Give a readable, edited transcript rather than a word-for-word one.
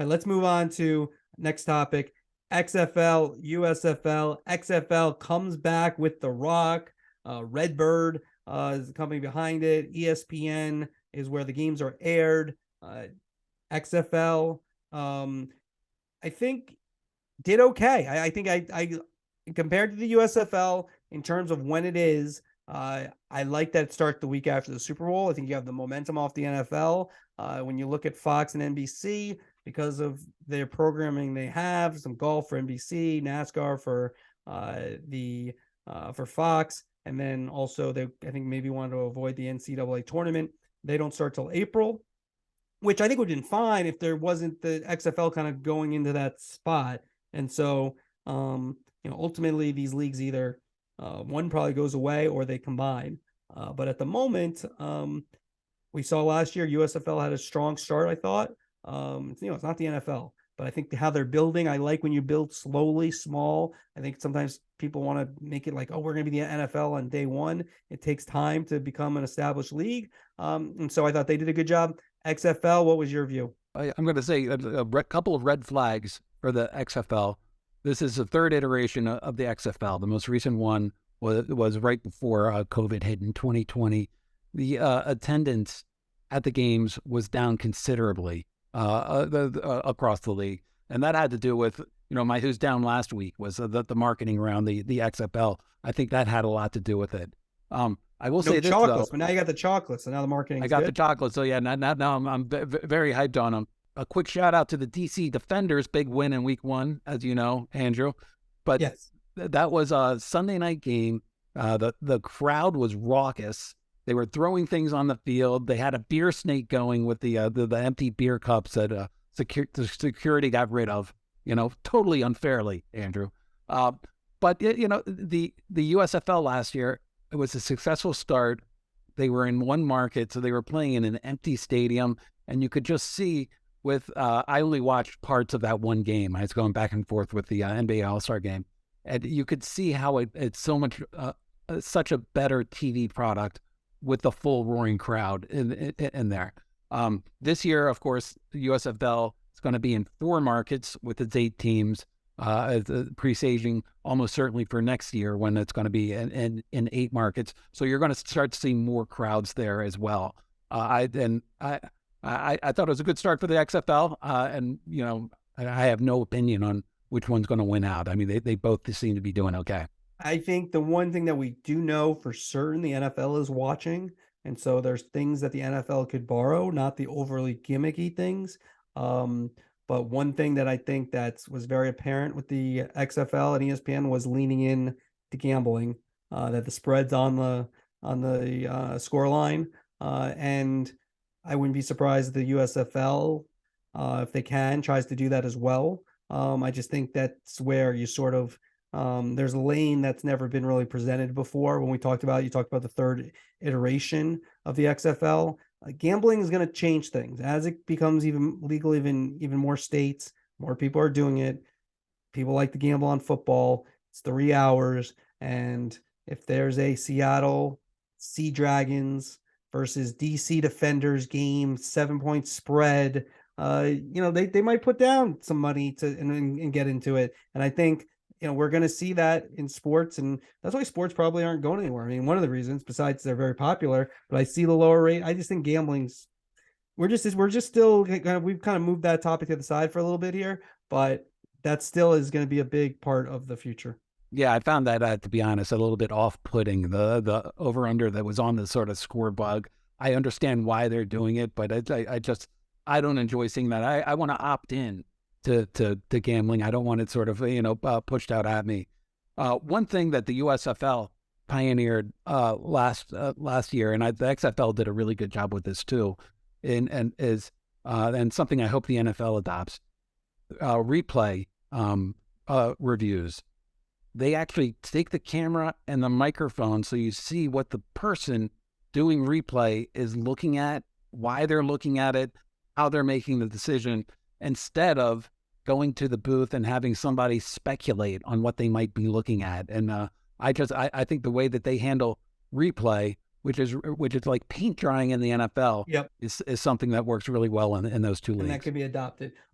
All right, let's move on to next topic. XFL, USFL. XFL comes back with The Rock. Redbird is coming behind it. ESPN is where the games are aired. XFL, I think did okay. I think I compared to the USFL in terms of when it is. I like that it starts the week after the Super Bowl. I think you have the momentum off the NFL. When you look at Fox and NBC, because of their programming, they have some golf for NBC, NASCAR for the for Fox, and then also they I think maybe wanted to avoid the NCAA tournament. They don't start till April, which I think would have been fine if there wasn't the XFL kind of going into that spot. And so, ultimately these leagues either one probably goes away or they combine. But at the moment, we saw last year USFL had a strong start. I thought, it's not the NFL, but I think how they're building. I like when you build slowly, small. I think sometimes people want to make it like, oh, we're going to be the NFL on day one. It takes time to become an established league, and so I thought they did a good job. XFL, what was your view? I'm going to say a couple of red flags for the XFL. This is the third iteration of the XFL. The most recent one was right before COVID hit in 2020. The attendance at the games was down considerably across the league, and that had to do with who's down last week was the marketing around the XFL. I think that had a lot to do with it. I will say this chocolates, though, but now you got the chocolates, so now the marketing. I got the chocolate, so yeah. Now I'm very hyped on them. A quick shout out to the DC Defenders, big win in week 1, as you know, Andrew. But yes, that was a Sunday night game. The crowd was raucous. They were throwing things on the field. They had a beer snake going with the empty beer cups that the security got rid of. Totally unfairly, Andrew. But the USFL last year, it was a successful start. They were in one market, so they were playing in an empty stadium, and you could just see with I only watched parts of that one game. I was going back and forth with the NBA All-Star game, and you could see how it's so much such a better TV product with the full roaring crowd in there. This year, of course, the USFL is going to be in 4 markets with its 8 teams. Presaging almost certainly for next year when it's going to be in 8 markets. So you're going to start seeing more crowds there as well. I thought it was a good start for the XFL, and I have no opinion on which one's going to win out. I mean, they both seem to be doing okay. I think the one thing that we do know for certain the NFL is watching, and so there's things that the NFL could borrow, not the overly gimmicky things. But one thing that I think that was very apparent with the XFL and ESPN was leaning in to gambling, that the spreads on the score line, and I wouldn't be surprised if the USFL, if they can, tries to do that as well. I just think that's where you sort of there's a lane that's never been really presented before. When you talked about the third iteration of the XFL. Gambling is going to change things as it becomes even legal, even more states, more people are doing it. People like to gamble on football. It's 3 hours. And if there's a Seattle Sea Dragons versus DC Defenders game, 7-point spread, they might put down some money and get into it. And I think, we're going to see that in sports, and that's why sports probably aren't going anywhere. I mean, one of the reasons, besides they're very popular, but I see the lower rate. I just think gambling's, we're just still we've kind of moved that topic to the side for a little bit here, but that still is going to be a big part of the future. Yeah, I found that, to be honest, a little bit off-putting, the over-under that was on the sort of score bug. I understand why they're doing it, but I don't enjoy seeing that. I want to opt in to gambling. I don't want it sort of, pushed out at me. One thing that the USFL pioneered last year, and the XFL did a really good job with this too, and something I hope the NFL adopts, replay reviews. They actually take the camera and the microphone so you see what the person doing replay is looking at, why they're looking at it, how they're making the decision, instead of going to the booth and having somebody speculate on what they might be looking at. And I think the way that they handle replay, which is like paint drying in the NFL, Yep, is something that works really well in those 2 leagues. And that could be adopted.